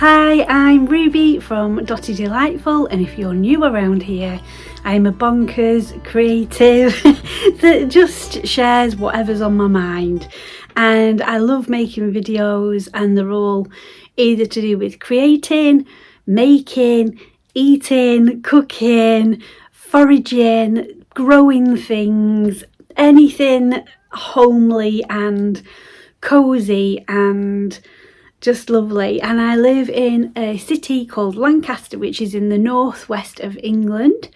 Hi, I'm Ruby from Dotty Delightful, and if you're new around here, I'm a bonkers creative that just shares whatever's on my mind. And I love making videos, and they're all either to do with creating, making, eating, cooking, foraging, growing things, anything homely and cozy and just lovely. And I live in a city called Lancaster, which is in the northwest of England.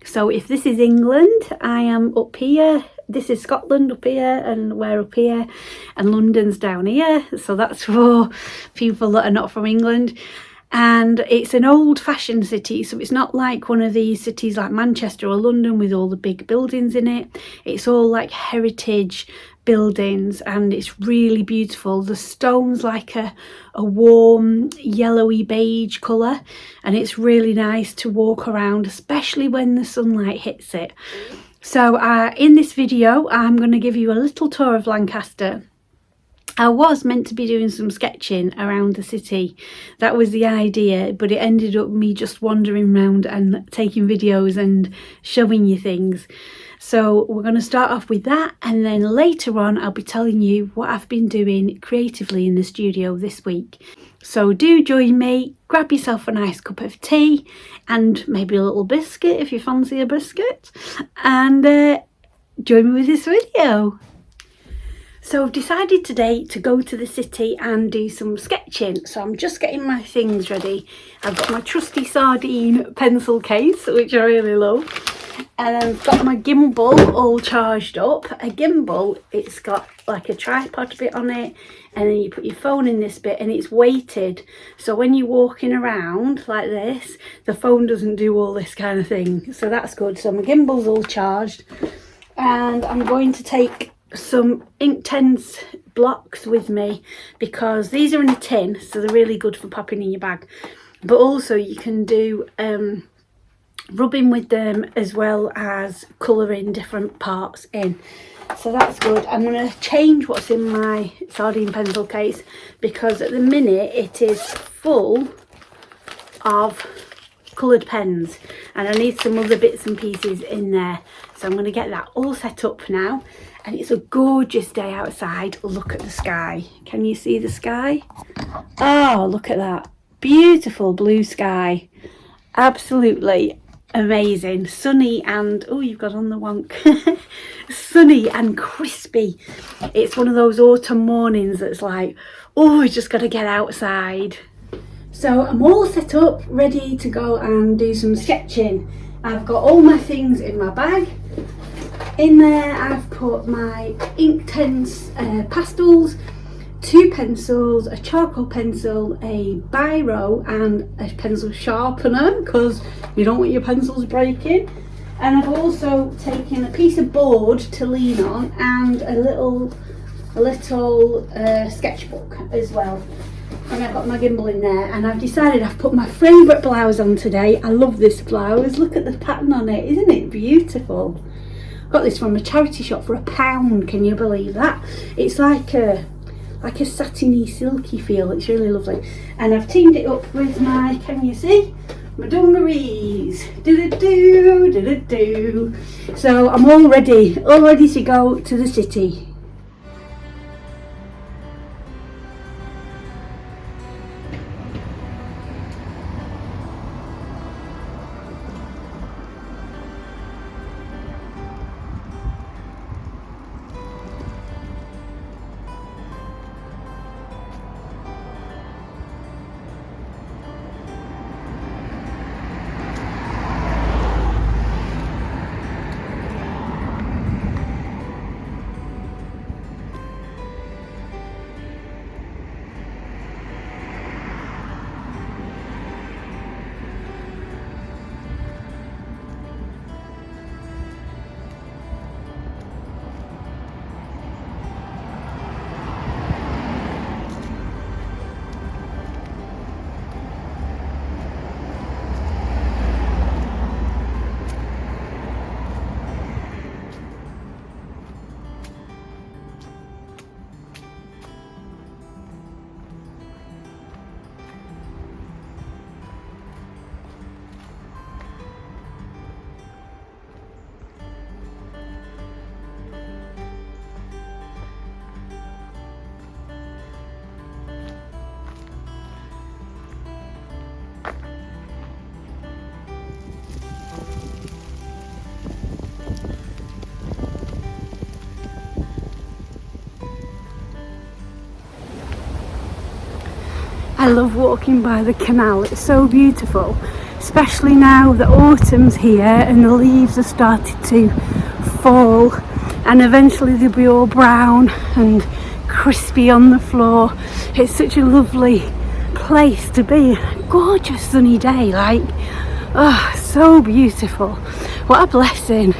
So if this is England, I am up here. This is Scotland up here, and we're up here, and London's down here. So that's for people that are not from England. And it's an old-fashioned city, so it's not like one of these cities like Manchester or London with all the big buildings in it. It's all like heritage buildings, and it's really beautiful. The stone's like a warm yellowy beige colour, and it's really nice to walk around, especially when the sunlight hits it. So in this video I'm going to give you a little tour of Lancaster. I was meant to be doing some sketching around the city. That was the idea, but it ended up me just wandering around and taking videos and showing you things. So we're going to start off with that, and then later on I'll be telling you what I've been doing creatively in the studio this week. So do join me, grab yourself a nice cup of tea and maybe a little biscuit if you fancy a biscuit, and join me with this video. So I've decided today to go to the city and do some sketching. So I'm just getting my things ready. I've got my trusty sardine pencil case, which I really love. And I've got my gimbal all charged up. A gimbal, it's got like a tripod bit on it, and then you put your phone in this bit, and it's weighted. So when you're walking around like this, the phone doesn't do all this kind of thing. So that's good. So my gimbal's all charged. And I'm going to take some Inktense blocks with me, because these are in a tin, so they're really good for popping in your bag, but also you can do rubbing with them as well as colouring different parts in, so that's good. I'm going to change what's in my sardine pencil case, because at the minute it is full of coloured pens and I need some other bits and pieces in there. So I'm going to get that all set up now. And it's a gorgeous day outside. Look at the sky. Can you see the sky? Oh, look at that. Beautiful blue sky. Absolutely amazing. Sunny and, oh, you've got on the wonk. Sunny and crispy. It's one of those autumn mornings that's like, oh, we just got to get outside. So I'm all set up, ready to go and do some sketching. I've got all my things in my bag. In there I've put my Inktense pastels, 2 pencils, a charcoal pencil, a biro and a pencil sharpener, because you don't want your pencils breaking. And I've also taken a piece of board to lean on and a little sketchbook as well. And I've got my gimbal in there, and I've decided I've put my favourite blouse on today. I love this blouse. Look at the pattern on it. Isn't it beautiful? Got this from a charity shop for £1. Can you believe that? It's like a satiny silky feel. It's really lovely. And I've teamed it up with my, can you see, my dungarees. Do-do-do, do-do-do. So I'm all ready to go to the city. I love walking by the canal, it's so beautiful, especially now that autumn's here and the leaves have started to fall, and eventually they'll be all brown and crispy on the floor. It's such a lovely place to be. Gorgeous sunny day, like, oh, so beautiful. What a blessing.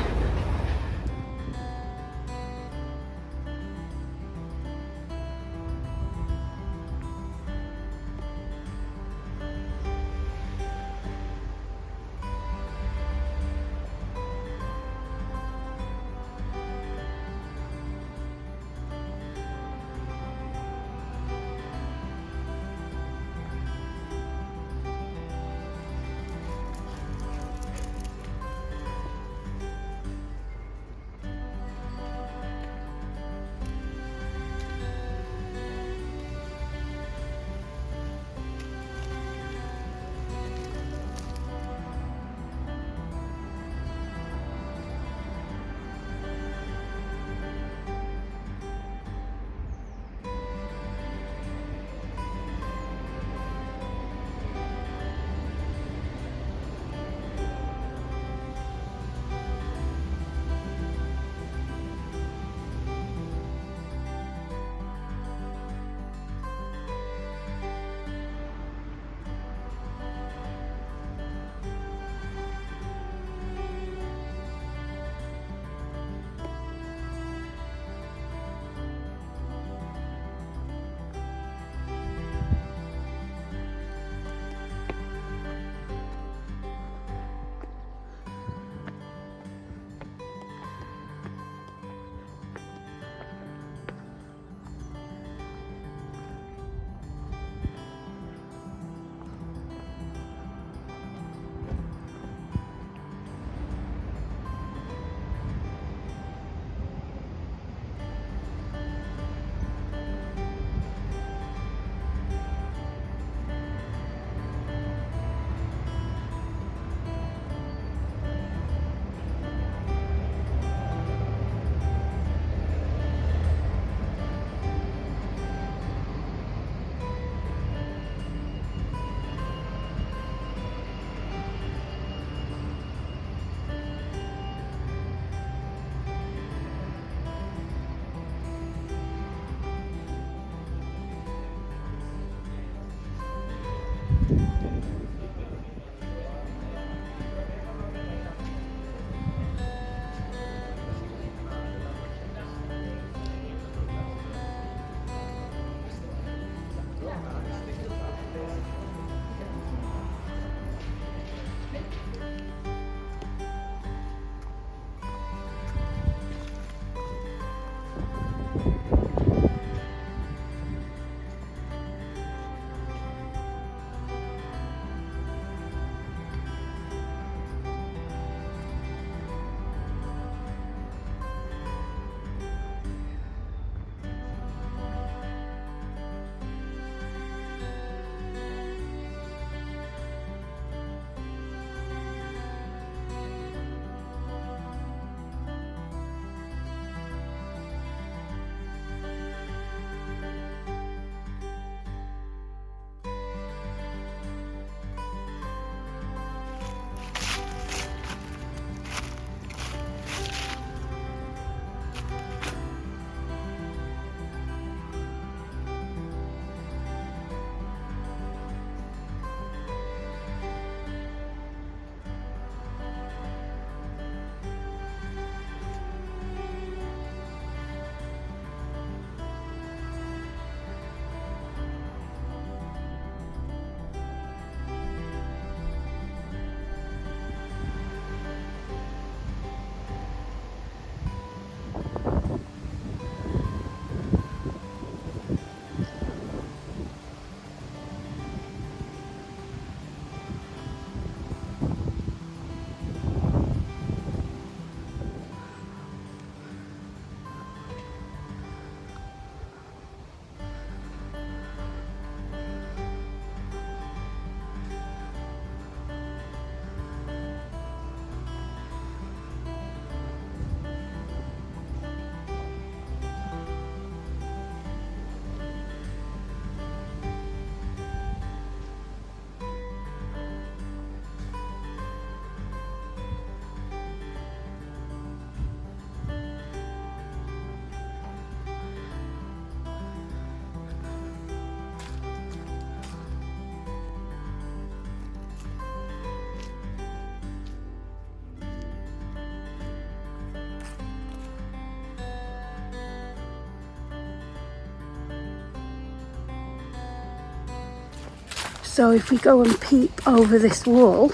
So if we go and peep over this wall,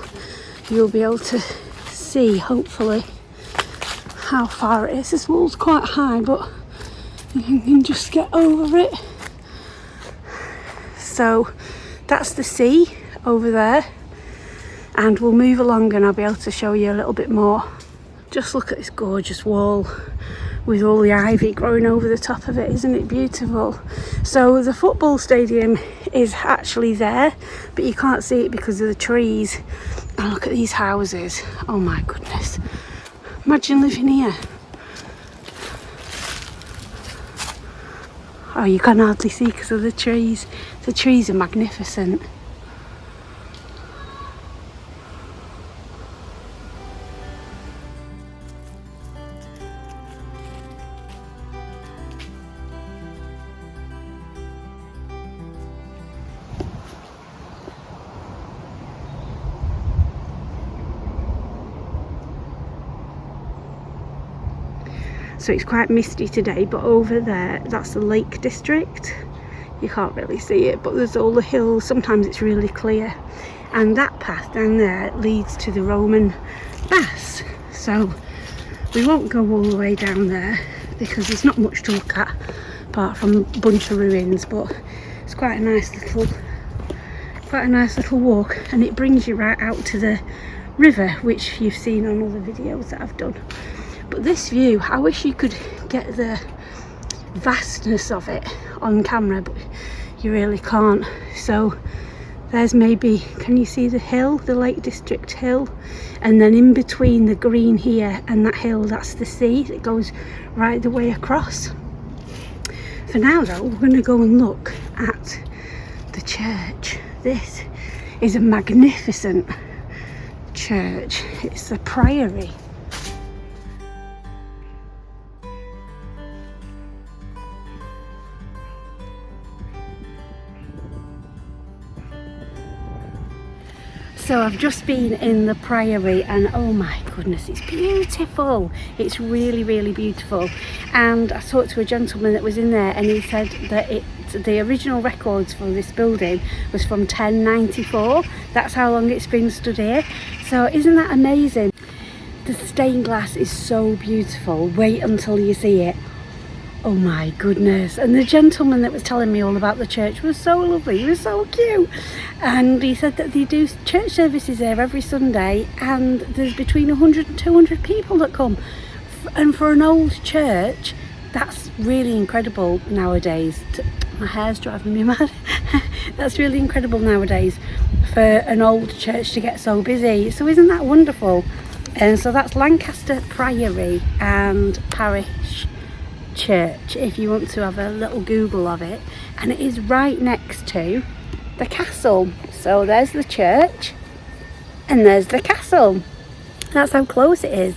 you'll be able to see, hopefully, how far it is. This wall's quite high, but you can just get over it. So that's the sea over there, and we'll move along and I'll be able to show you a little bit more. Just look at this gorgeous wall with all the ivy growing over the top of it. Isn't it beautiful? So the football stadium is actually there, but you can't see it because of the trees. And look at these houses. Oh my goodness, imagine living here. Oh, you can hardly see because of the trees. The trees are magnificent. So it's quite misty today, but over there, that's the Lake District. You can't really see it, but there's all the hills. Sometimes it's really clear. And that path down there leads to the Roman baths. So we won't go all the way down there because there's not much to look at apart from a bunch of ruins, but it's quite a nice little walk, and it brings you right out to the river, which you've seen on other videos that I've done. But this view, I wish you could get the vastness of it on camera, but you really can't. So there's maybe, can you see the hill, the Lake District hill? And then in between the green here and that hill, that's the sea that goes right the way across. For now though, we're going to go and look at the church. This is a magnificent church. It's the Priory. So I've just been in the Priory and oh my goodness, it's beautiful. It's really, really beautiful. And I talked to a gentleman that was in there and he said that the original records for this building was from 1094. That's how long it's been stood here. So isn't that amazing? The stained glass is so beautiful. Wait until you see it. Oh my goodness. And the gentleman that was telling me all about the church was so lovely. He was so cute. And he said that they do church services there every Sunday and there's between 100 and 200 people that come. And for an old church, that's really incredible nowadays. My hair's driving me mad. That's really incredible nowadays for an old church to get so busy. So isn't that wonderful? And so that's Lancaster Priory and Parish Church, if you want to have a little Google of it. And it is right next to the castle. So there's the church and there's the castle. That's how close it is.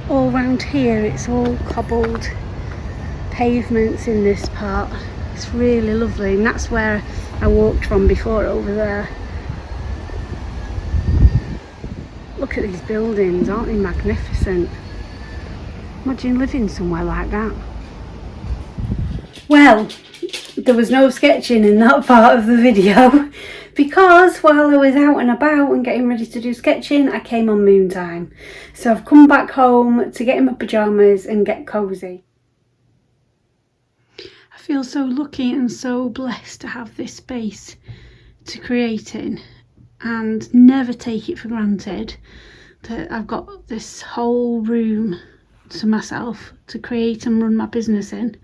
all round here it's all cobbled pavements in this part. It's really lovely, and that's where I walked from before, over there. Look at these buildings, aren't they magnificent? Imagine living somewhere like that. Well, there was no sketching in that part of the video because while I was out and about and getting ready to do sketching, I came on moon time. So I've come back home to get in my pyjamas and get cosy. I feel so lucky and so blessed to have this space to create in, and never take it for granted that I've got this whole room to myself to create and run my business in.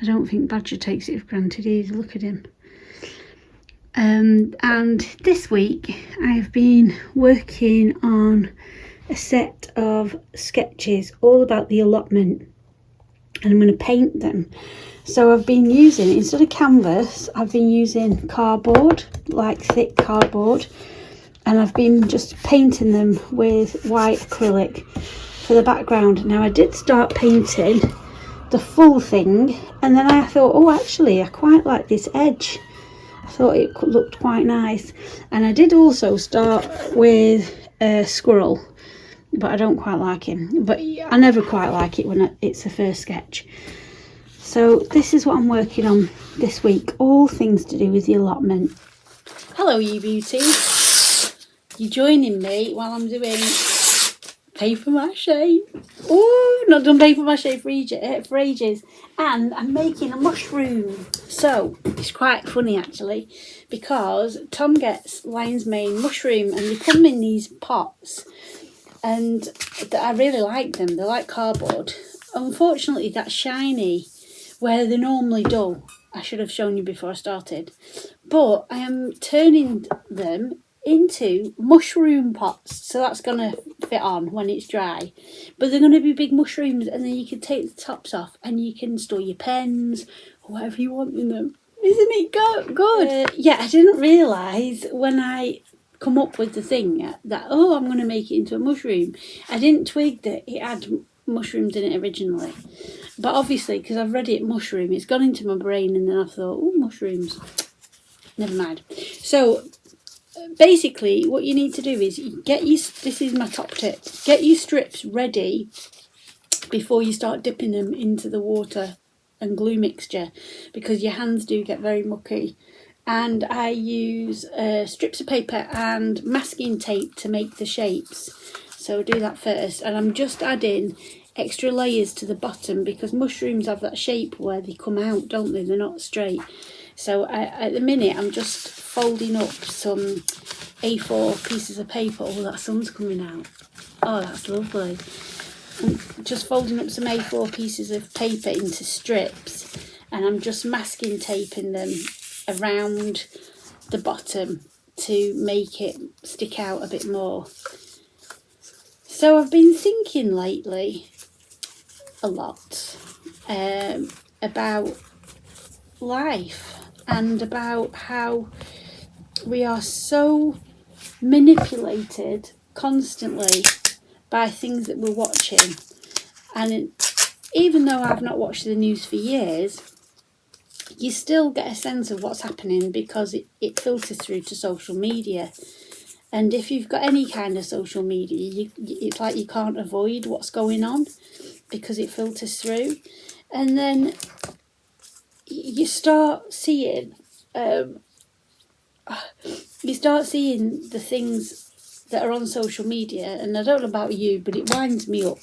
I don't think Badger takes it for granted either, look at him. And this week I've been working on a set of sketches all about the allotment, and I'm going to paint them. So I've been using, instead of canvas, I've been using cardboard, like thick cardboard, and I've been just painting them with white acrylic for the background. Now I did start painting the full thing, and then I thought, oh actually I quite like this edge. I thought it looked quite nice, and I did also start with a squirrel, but I don't quite like him. But I never quite like it when it's the first sketch. So this is what I'm working on this week, all things to do with the allotment. Hello you beauties, you joining me while I'm doing paper mache. Oh, not done paper mache for ages. And I'm making a mushroom. So it's quite funny actually, because Tom gets lion's mane mushroom and they come in these pots, and I really like them. They're like cardboard. Unfortunately that's shiny where they're normally dull. I should have shown you before I started, but I am turning them into mushroom pots, so that's gonna fit on when it's dry. But they're gonna be big mushrooms, and then you can take the tops off and you can store your pens or whatever you want in them. Isn't it good? Yeah, I didn't realise when I come up with the thing that, oh, I'm gonna make it into a mushroom. I didn't twig that it had mushrooms in it originally, but obviously because I've read it mushroom, it's gone into my brain, and then I thought, oh, mushrooms, never mind. So basically what you need to do is this is my top tip, get your strips ready before you start dipping them into the water and glue mixture, because your hands do get very mucky. And I use strips of paper and masking tape to make the shapes. So do that first, and I'm just adding extra layers to the bottom because mushrooms have that shape where they come out, don't they? They're not straight. So at the minute I'm just folding up some A4 pieces of paper. Oh, that sun's coming out. Oh, that's lovely. I'm just folding up some A4 pieces of paper into strips, and I'm just masking taping them around the bottom to make it stick out a bit more. So I've been thinking lately a lot about life and about how we are so manipulated constantly by things that we're watching. And even though I've not watched the news for years, you still get a sense of what's happening because it filters through to social media. And if you've got any kind of social media, it's like you can't avoid what's going on because it filters through. And then you start seeing the things that are on social media, and I don't know about you, but it winds me up.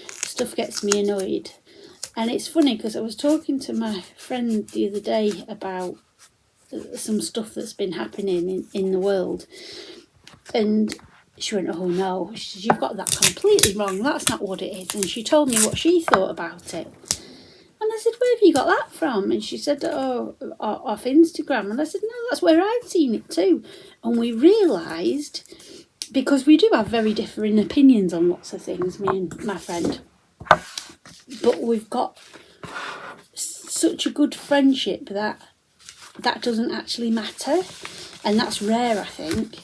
Stuff gets me annoyed. And it's funny because I was talking to my friend the other day about some stuff that's been happening in the world, and she went, oh no, she said, you've got that completely wrong, that's not what it is. And she told me what she thought about it. And I said, where have you got that from? And she said, oh, off Instagram. And I said, no, that's where I'd seen it too. And we realised, because we do have very differing opinions on lots of things, me and my friend, but we've got such a good friendship that doesn't actually matter. And that's rare, I think.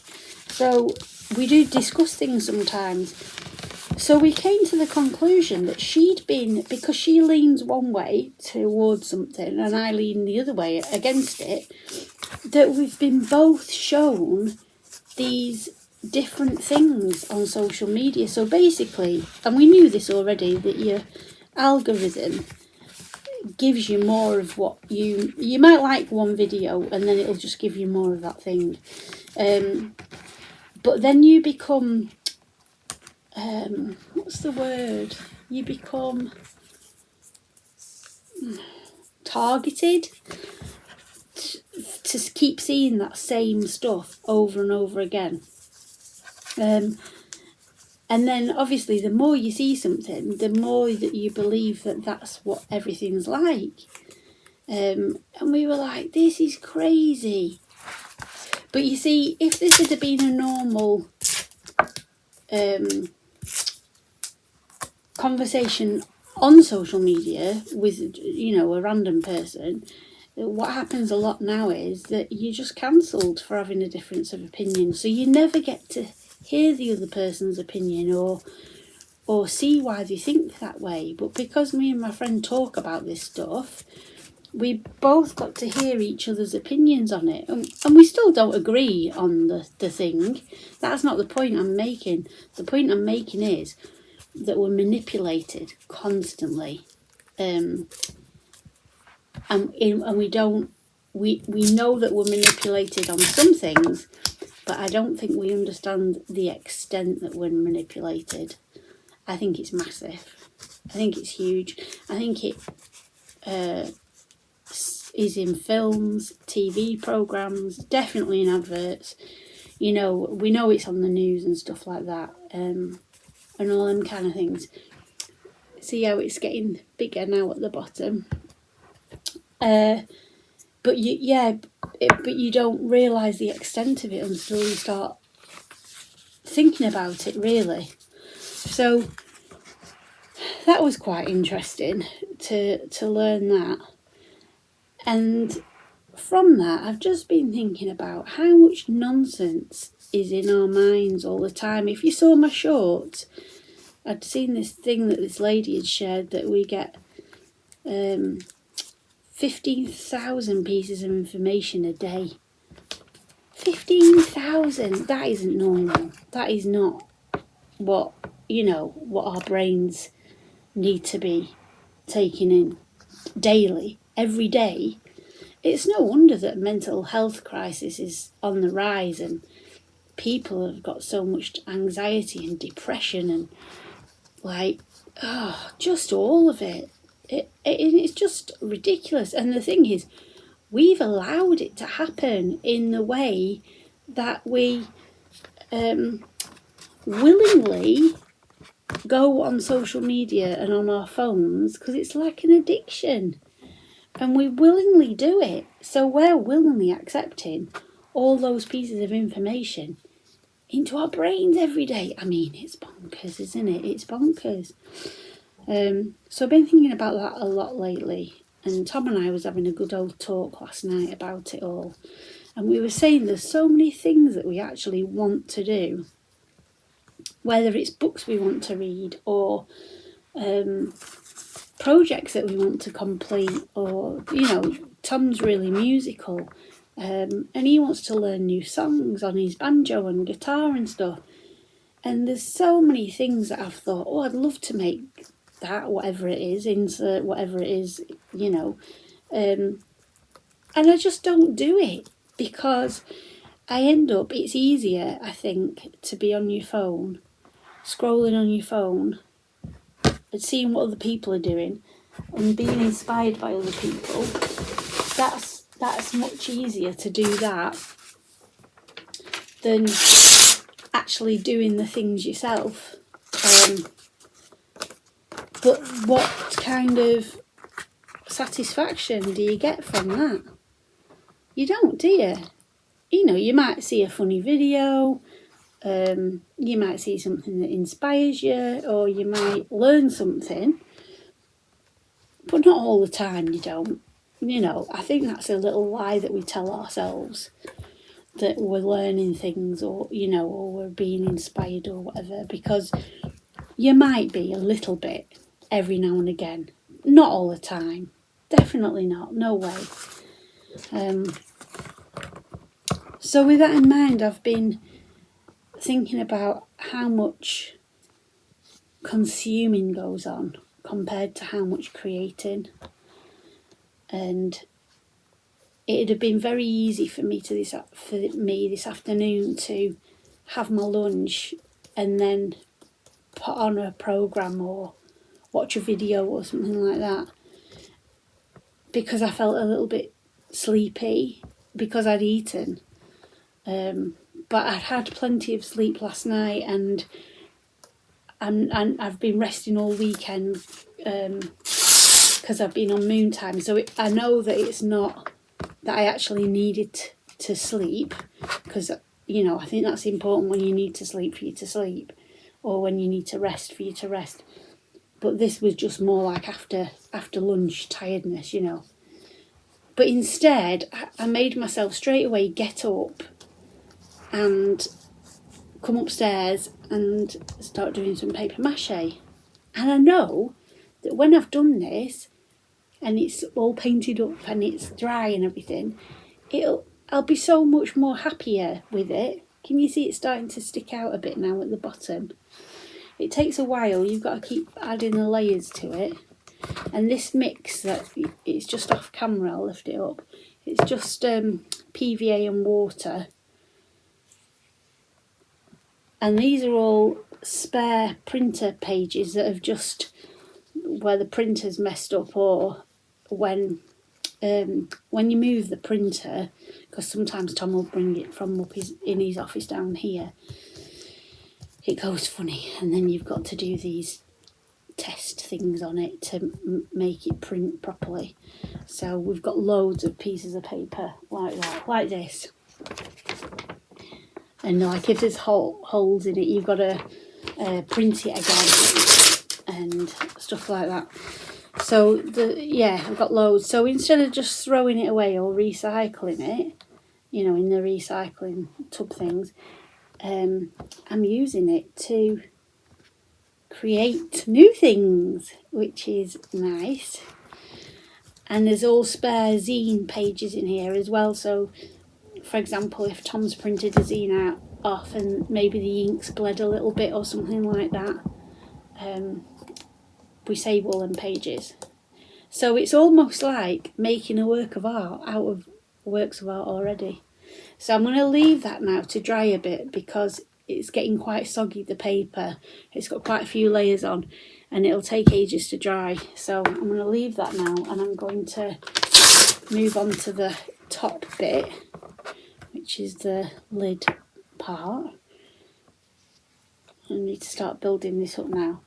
So we do discuss things sometimes. So we came to the conclusion that she'd been, because she leans one way towards something and I lean the other way against it, that we've been both shown these different things on social media. So basically, and we knew this already, that your algorithm gives you more of what you might like one video and then it'll just give you more of that thing. But then you become, what's the word? You become targeted to keep seeing that same stuff over and over again. And then obviously the more you see something, the more that you believe that that's what everything's like. And we were like, this is crazy. But you see, if this had been a normal conversation on social media with, a random person, what happens a lot now is that you're just cancelled for having a difference of opinion. So you never get to hear the other person's opinion or see why they think that way. But because me and my friend talk about this stuff, we both got to hear each other's opinions on it. And we still don't agree on the thing. That's not the point I'm making. The point I'm making is that we're manipulated constantly. And we know that we're manipulated on some things, but I don't think we understand the extent that we're manipulated. I think it's massive. I think it's huge. I think it is in films, TV programmes, definitely in adverts. We know it's on the news and stuff like that, and all them kind of things. See how it's getting bigger now at the bottom. But you don't realise the extent of it until you start thinking about it, really. So that was quite interesting to learn that. And from that, I've just been thinking about how much nonsense is in our minds all the time. If you saw my shorts, I'd seen this thing that this lady had shared that we get 15,000 pieces of information a day. 15,000, that isn't normal. That is not what our brains need to be taking in daily, every day. It's no wonder that mental health crisis is on the rise and people have got so much anxiety and depression and just all of it. It's just ridiculous. And the thing is, we've allowed it to happen in the way that we willingly go on social media and on our phones because it's like an addiction. And we willingly do it. So we're willingly accepting all those pieces of information into our brains every day. I mean, it's bonkers, isn't it? It's bonkers. So I've been thinking about that a lot lately. And Tom and I was having a good old talk last night about it all. And we were saying there's so many things that we actually want to do. Whether it's books we want to read or projects that we want to complete, or Tom's really musical and he wants to learn new songs on his banjo and guitar and stuff, and there's so many things that I've thought, I'd love to make that, whatever it is, insert whatever it is, and I just don't do it because I end up, it's easier, I think, to be on your phone, scrolling on your phone and seeing what other people are doing and being inspired by other people. That's much easier to do that than actually doing the things yourself. But what kind of satisfaction do you get from that? You don't, do you? You might see a funny video, you might see something that inspires you, or you might learn something, but not all the time you don't. I think that's a little lie that we tell ourselves, that we're learning things or we're being inspired or whatever, because You might be a little bit every now and again, not all the time, definitely not, no way. So with that in mind, I've been thinking about how much consuming goes on compared to how much creating, and it'd have been very easy for me this afternoon to have my lunch and then put on a programme or watch a video or something like that, because I felt a little bit sleepy because I'd eaten. But I'd had plenty of sleep last night, and I've been resting all weekend because I've been on moon time. So I know that it's not that I actually needed to sleep, because, you know, I think that's important when you need to sleep for you to sleep, or when you need to rest for you to rest. But this was just more like after lunch tiredness, you know. But instead, I made myself straight away get up and come upstairs and start doing some paper mache. And I know that when I've done this and it's all painted up and it's dry and everything, I'll be so much more happier with it. Can you see it's starting to stick out a bit now at the bottom? It takes a while, you've got to keep adding the layers to it. And this mix, that it's just off camera, I'll lift it up. It's just PVA and water. And these are all spare printer pages that have just, where the printer's messed up, or when you move the printer, because sometimes Tom will bring it from up in his office down here, it goes funny, and then you've got to do these test things on it to make it print properly. So we've got loads of pieces of paper like that, like this. And like if there's holes in it, you've got to print it again and stuff like that. So I've got loads. So instead of just throwing it away or recycling it, you know, in the recycling tub things, I'm using it to create new things, which is nice. And there's all spare zine pages in here as well. So for example, if Tom's printed a zine out off and maybe the ink's bled a little bit or something like that, we save all them pages. So it's almost like making a work of art out of works of art already. So I'm going to leave that now to dry a bit, because it's getting quite soggy, the paper. It's got quite a few layers on and it'll take ages to dry. So I'm going to leave that now, and I'm going to move on to the top bit, which is the lid part. I need to start building this up now.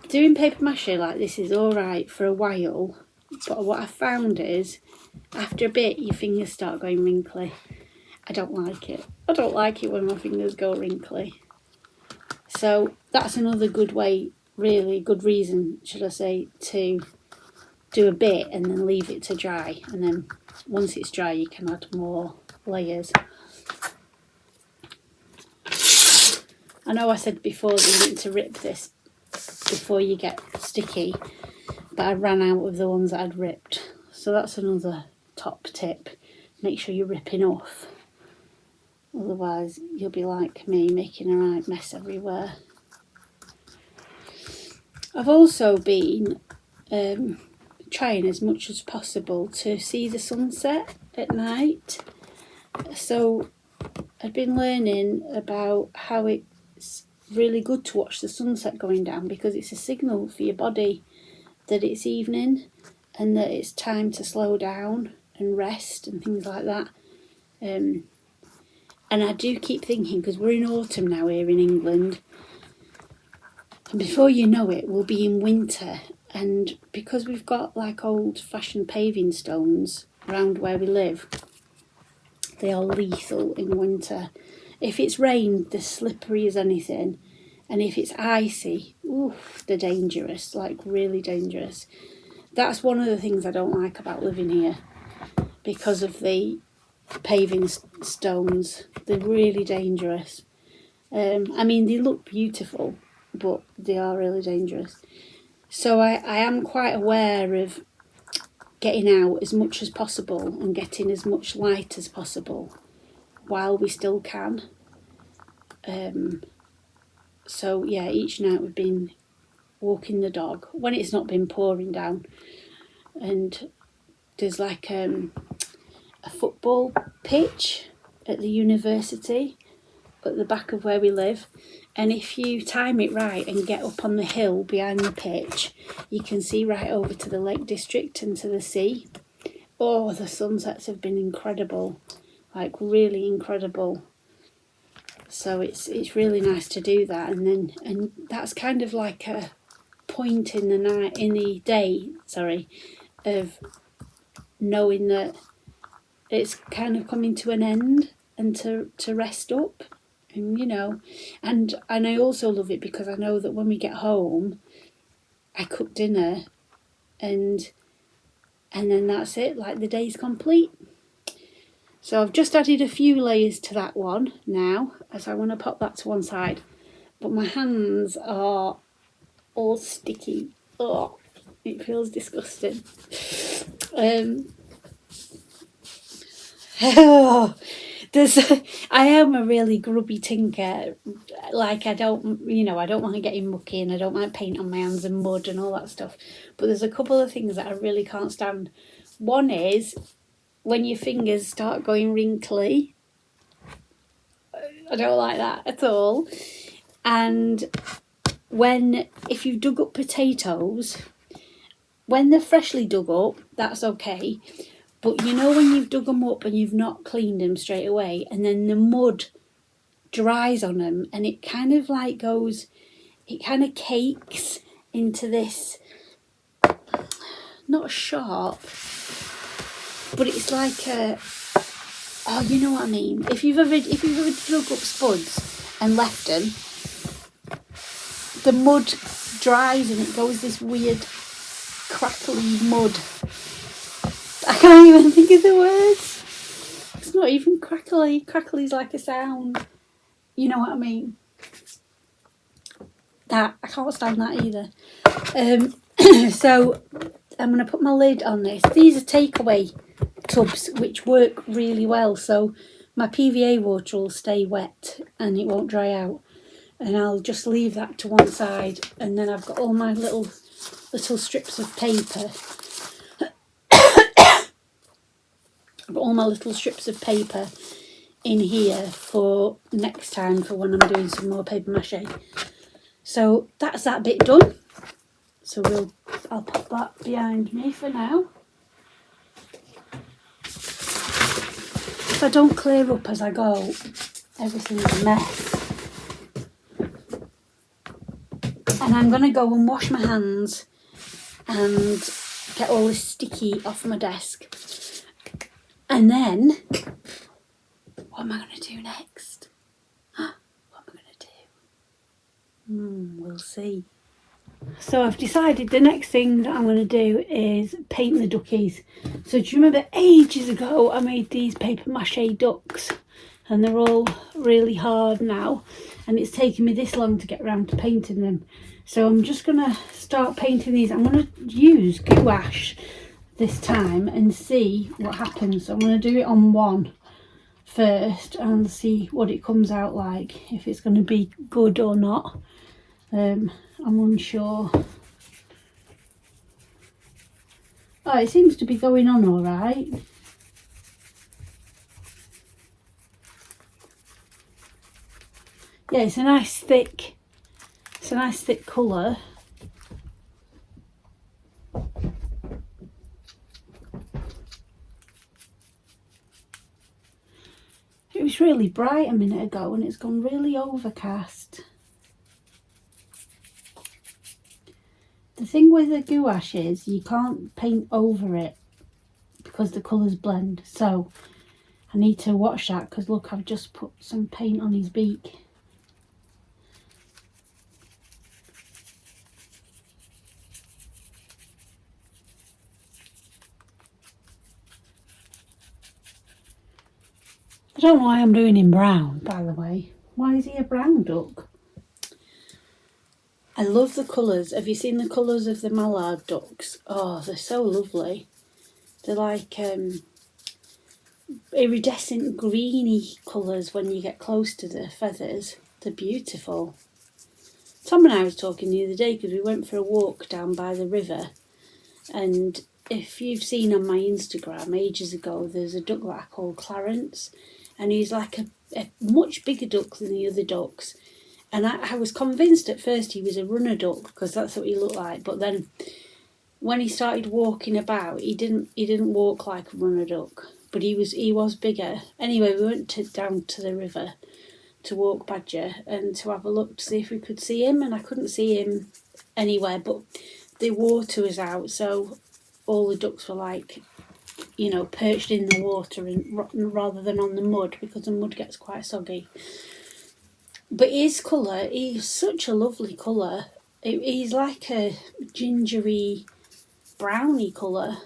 Doing paper mache like this is alright for a while, but what I found is after a bit your fingers start going wrinkly. I don't like it. I don't like it when my fingers go wrinkly. So that's another good way, really good reason, should I say, to do a bit and then leave it to dry. And then once it's dry, you can add more layers. I know I said before that you need to rip this before you get sticky, but I ran out of the ones that I'd ripped. So that's another top tip. Make sure you're ripping off. Otherwise, you'll be like me, making a right mess everywhere. I've also been trying as much as possible to see the sunset at night. So I've been learning about how it's really good to watch the sunset going down, because it's a signal for your body that it's evening and that it's time to slow down and rest and things like that. And I do keep thinking, because we're in autumn now here in England, and before you know it, we'll be in winter. And because we've got like old-fashioned paving stones around where we live, they are lethal in winter. If it's rained, they're slippery as anything. And if it's icy, oof, they're dangerous, like really dangerous. That's one of the things I don't like about living here, because of the paving stones. They're really dangerous. I mean, they look beautiful, but they are really dangerous. So I am quite aware of getting out as much as possible and getting as much light as possible while we still can. So yeah, each night we've been walking the dog when it's not been pouring down, and there's like a football pitch at the university at the back of where we live, and if you time it right and get up on the hill behind the pitch, you can see right over to the Lake District and to the sea. Oh, the sunsets have been incredible, like really incredible. So it's really nice to do that, and that's kind of like a point in the day, of knowing that it's kind of coming to an end and to rest up, and and I also love it because I know that when we get home, I cook dinner, and then that's it. Like the day's complete. So I've just added a few layers to that one now, as I want to pop that to one side. But my hands are all sticky. Oh, it feels disgusting. I am a really grubby tinker. Like I don't want to get in mucky, and I don't like paint on my hands and mud and all that stuff. But there's a couple of things that I really can't stand. One is when your fingers start going wrinkly. I don't like that at all. And if you've dug up potatoes, when they're freshly dug up, that's okay. But when you've dug them up and you've not cleaned them straight away, and then the mud dries on them, and it kind of cakes into this, not sharp, but it's like you know what I mean. If you've ever dug up spuds and left them, the mud dries and it goes this weird crackly mud. I can't even think of the words. It's not even crackly. Crackly's like a sound. You know what I mean? That I can't stand that either. So I'm going to put my lid on this. These are takeaway tubs which work really well. So my PVA water will stay wet and it won't dry out. And I'll just leave that to one side. And then I've got all my little strips of paper. I've got all my little strips of paper in here for next time, for when I'm doing some more paper mache. So that's that bit done. So I'll pop that behind me for now. If I don't clear up as I go, everything's a mess. And I'm going to go and wash my hands and get all this sticky off my desk. And then, what am I going to do next? What am I going to do? We'll see. So I've decided the next thing that I'm going to do is paint the duckies. So do you remember ages ago I made these paper mache ducks? And they're all really hard now. And it's taken me this long to get around to painting them. So I'm just going to start painting these. I'm going to use gouache this time and see what happens. So I'm going to do it on one first and see what it comes out like, if it's going to be good or not. I'm unsure. Oh, it seems to be going on all right. Yeah, it's a nice thick colour. It was really bright a minute ago and it's gone really overcast. The thing with the gouache is you can't paint over it because the colours blend. So I need to watch that, because look, I've just put some paint on his beak. I don't know why I'm doing him brown, by the way. Why is he a brown duck? I love the colours. Have you seen the colours of the mallard ducks? Oh, they're so lovely. They're like iridescent greeny colours when you get close to the feathers. They're beautiful. Tom and I was talking the other day because we went for a walk down by the river, and if you've seen on my Instagram ages ago, there's a duck that I call Clarence, and he's like a much bigger duck than the other ducks. And I was convinced at first he was a runner duck because that's what he looked like. But then when he started walking about, he didn't walk like a runner duck, but he was bigger. Anyway, we went down to the river to walk badger and to have a look to see if we could see him, and I couldn't see him anywhere, but the water was out, so all the ducks were like, you know, perched in the water and rather than on the mud, because the mud gets quite soggy. But his colour, he's such a lovely colour. He's like a gingery browny colour.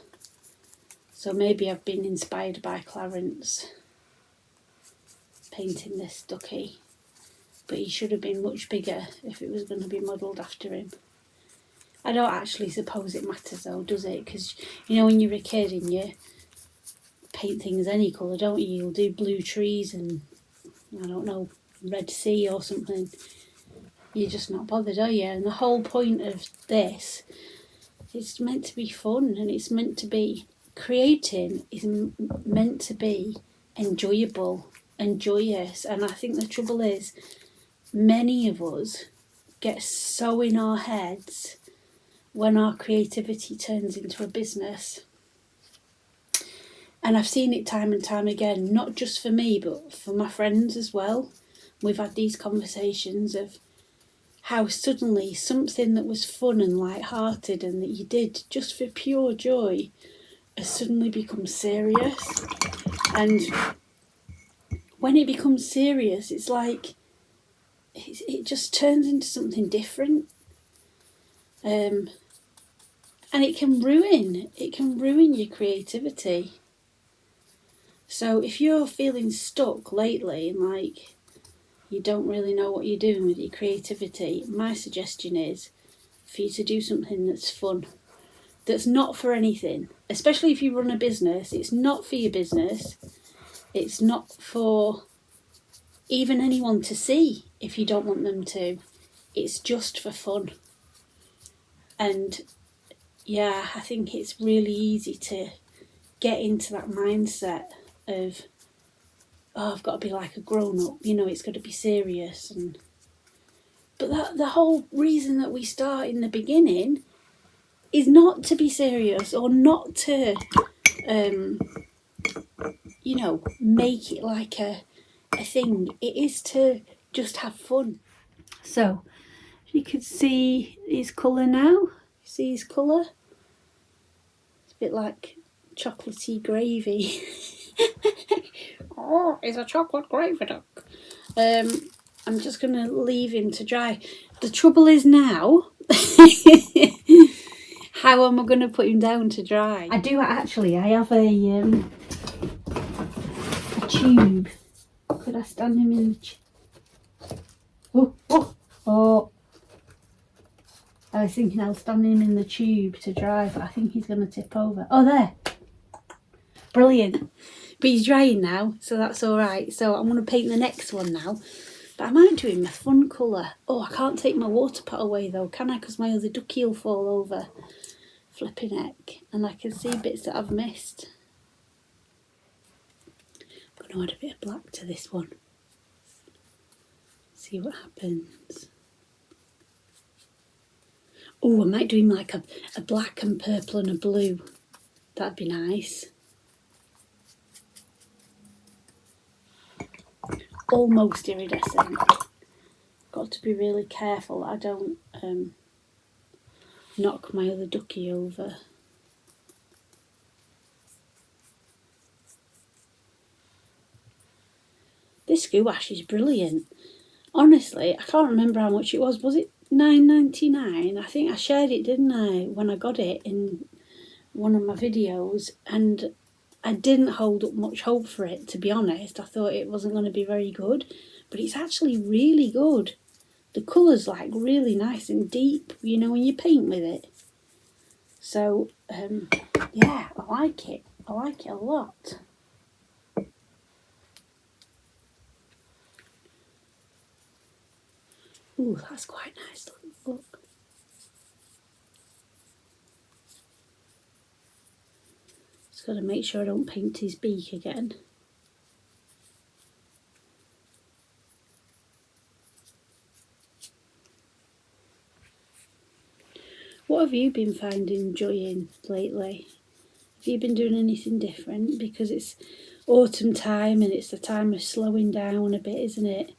So maybe I've been inspired by Clarence painting this ducky. But he should have been much bigger if it was going to be modelled after him. I don't actually suppose it matters though, does it? Because, you know, when you're a kid and you paint things any colour, don't you? You'll do blue trees and, I don't know, red sea or something. You're just not bothered, are you? And the whole point of this, it's meant to be fun, and it's meant to be, creating is meant to be enjoyable and joyous. And I think the trouble is, many of us get so in our heads when our creativity turns into a business. And I've seen it time and time again, not just for me, but for my friends as well. We've had these conversations of how suddenly something that was fun and light-hearted and that you did just for pure joy has suddenly become serious. And when it becomes serious, it's like it just turns into something different. And it can ruin your creativity. So if you're feeling stuck lately and like you don't really know what you're doing with your creativity, my suggestion is for you to do something that's fun, that's not for anything. Especially if you run a business, it's not for your business. It's not for even anyone to see if you don't want them to. It's just for fun. And yeah, I think it's really easy to get into that mindset of, oh, I've got to be like a grown-up, you know, it's got to be serious. But the whole reason that we start in the beginning is not to be serious or not to, you know, make it like a thing. It is to just have fun. So, you could see his colour now. See his colour? It's a bit like chocolatey gravy. Oh, it's a chocolate gravy duck. I'm just going to leave him to dry. The trouble is now, how am I going to put him down to dry? I do actually. I have a tube. Could I stand him in the oh. I was thinking I'll stand him in the tube to dry, but I think he's going to tip over. Oh, there. Brilliant. But he's drying now, so that's all right. So I'm going to paint the next one now. But I might do him a fun colour. Oh, I can't take my water pot away though, can I? Because my other ducky will fall over. Flipping heck. And I can see bits that I've missed. I'm going to add a bit of black to this one. See what happens. Oh, I might do him like a black and purple and a blue. That'd be nice. Almost iridescent. Got to be really careful that I don't knock my other ducky over. This gouache is brilliant. Honestly, I can't remember how much it was. Was it £9.99? I think I shared it, didn't I, when I got it in one of my videos, and I didn't hold up much hope for it, to be honest. I thought it wasn't going to be very good, but it's actually really good. the colour's like really nice and deep, you know, when you paint with it. So yeah, I like it a lot. Ooh, that's quite nice. Look. Just got to make sure I don't paint his beak again. What have you been finding joy in lately? Have you been doing anything different? Because it's autumn time and it's the time of slowing down a bit, isn't it?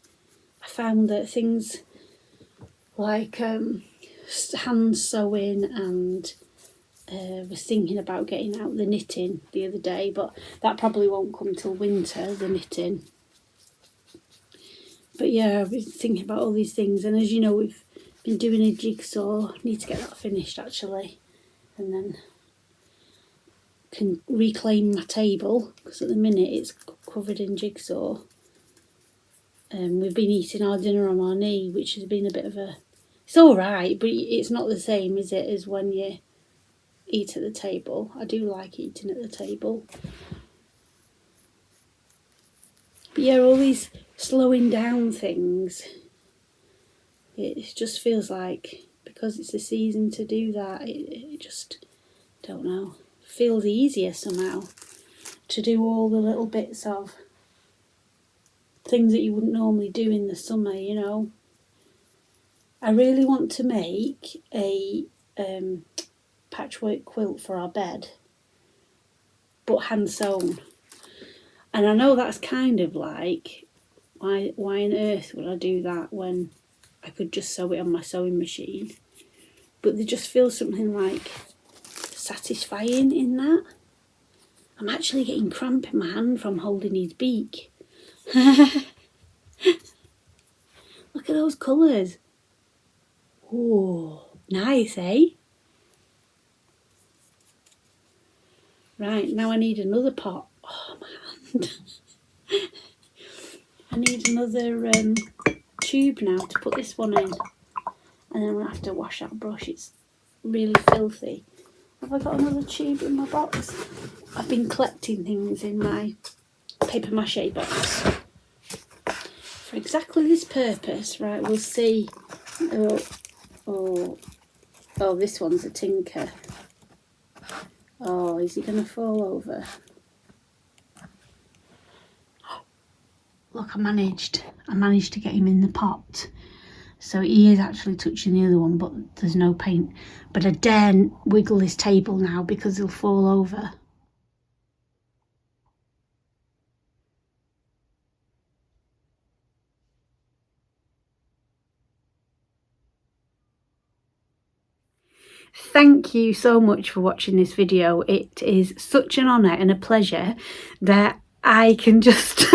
I found that things like hand sewing and was thinking about getting out the knitting the other day, but that probably won't come till winter, the knitting. But yeah, I've been thinking about all these things, and as you know, we've been doing a jigsaw. Need to get that finished actually, and then can reclaim my table, because at the minute it's covered in jigsaw. We've been eating our dinner on our knee, which has been a bit of a... It's alright, but it's not the same, is it, as when you eat at the table. I do like eating at the table. But yeah, all these slowing down things, it just feels like, because it's the season to do that, it just, don't know, feels easier somehow to do all the little bits of things that you wouldn't normally do in the summer, you know. I really want to make a patchwork quilt for our bed, but hand sewn. And I know that's kind of like, why on earth would I do that when I could just sew it on my sewing machine? But there just feels something like satisfying in that. I'm actually getting cramp in my hand from holding his beak. Look at those colours. Oh, nice, eh? Right, now I need another pot. Oh, my hand. I need another tube now to put this one in. And then I'm going to have to wash that brush. It's really filthy. Have I got another tube in my box? I've been collecting things in my paper mache box for exactly this purpose. Right, we'll see. Oh, this one's a tinker. Oh, is he going to fall over? Look, I managed to get him in the pot. So he is actually touching the other one, but there's no paint. But I daren't wiggle his table now because he'll fall over. Thank you so much for watching this video. It is such an honour and a pleasure that I can just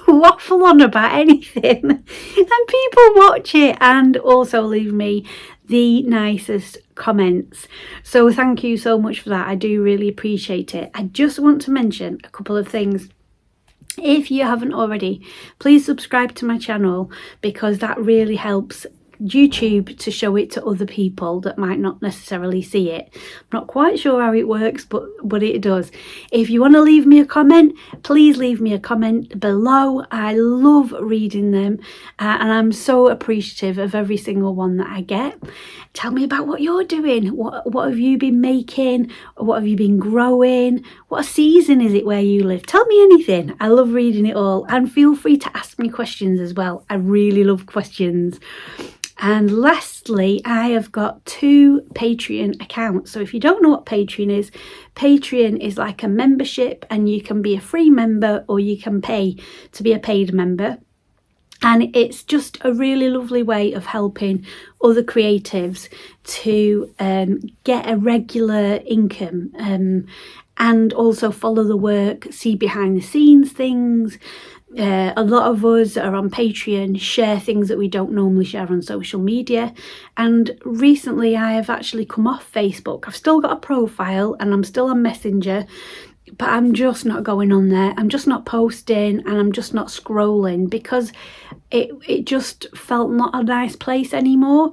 waffle on about anything and people watch it and also leave me the nicest comments. So thank you so much for that. I do really appreciate it. I just want to mention a couple of things. If you haven't already, please subscribe to my channel, because that really helps YouTube to show it to other people that might not necessarily see it. I'm not quite sure how it works, but it does. If you want to leave me a comment, please leave me a comment below. I love reading them, and I'm so appreciative of every single one that I get. Tell me about what you're doing. What have you been making? What have you been growing? What season is it where you live? Tell me anything. I love reading it all, and feel free to ask me questions as well. I really love questions. And lastly, I have got 2 Patreon accounts. So if you don't know what Patreon is like a membership, and you can be a free member or you can pay to be a paid member. And it's just a really lovely way of helping other creatives to get a regular income and also follow the work, see behind the scenes things. A lot of us that are on Patreon share things that we don't normally share on social media, and recently I have actually come off Facebook. I've still got a profile and I'm still on Messenger, but I'm just not going on there. I'm just not posting, and I'm just not scrolling, because it just felt not a nice place anymore.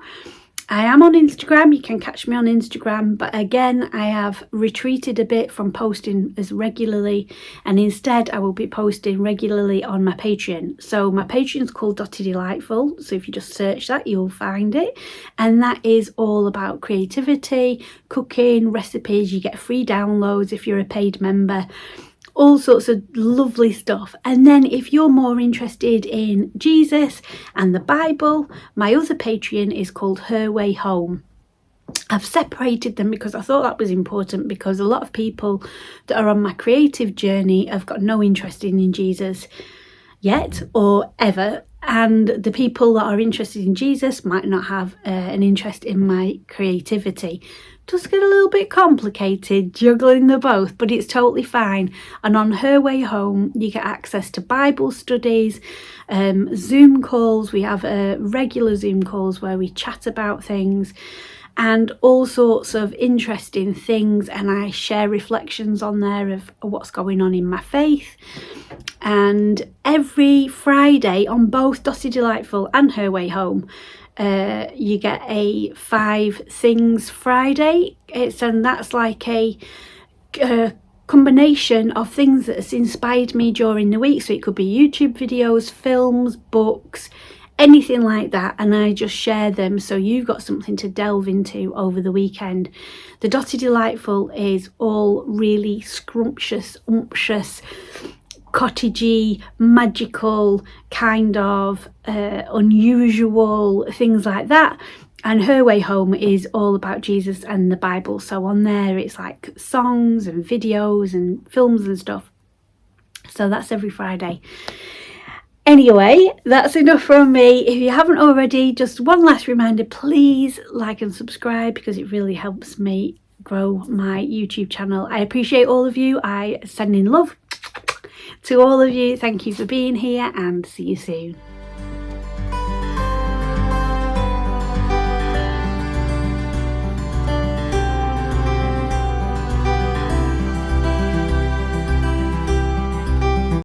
I am on Instagram, you can catch me on Instagram, but again, I have retreated a bit from posting as regularly, and instead I will be posting regularly on my Patreon. So my Patreon's called Dotty Delightful, so if you just search that, you'll find it. And that is all about creativity, cooking, recipes. You get free downloads if you're a paid member. All sorts of lovely stuff. And then if you're more interested in Jesus and the Bible, my other Patreon is called Her Way Home. I've separated them because I thought that was important, because a lot of people that are on my creative journey have got no interest in Jesus yet or ever, and the people that are interested in Jesus might not have an interest in my creativity. Does get a little bit complicated juggling the both, but it's totally fine. And on Her Way Home, you get access to Bible studies, Zoom calls. We have regular Zoom calls where we chat about things and all sorts of interesting things, and I share reflections on there of what's going on in my faith. And every Friday on both Dotty Delightful and Her Way Home, you get a 5 Things Friday. And that's like a combination of things that has inspired me during the week. So it could be YouTube videos, films, books, anything like that, and I just share them so you've got something to delve into over the weekend. The Dotty Delightful is all really scrumptious, umptious, cottagey, magical, kind of unusual things like that. And Her Way Home is all about Jesus and the Bible. So on there it's like songs and videos and films and stuff. So that's every Friday. Anyway, that's enough from me. If you haven't already, just one last reminder, please like and subscribe, because it really helps me grow my YouTube channel. I appreciate all of you. I send in love to all of you. Thank you for being here, and see you soon.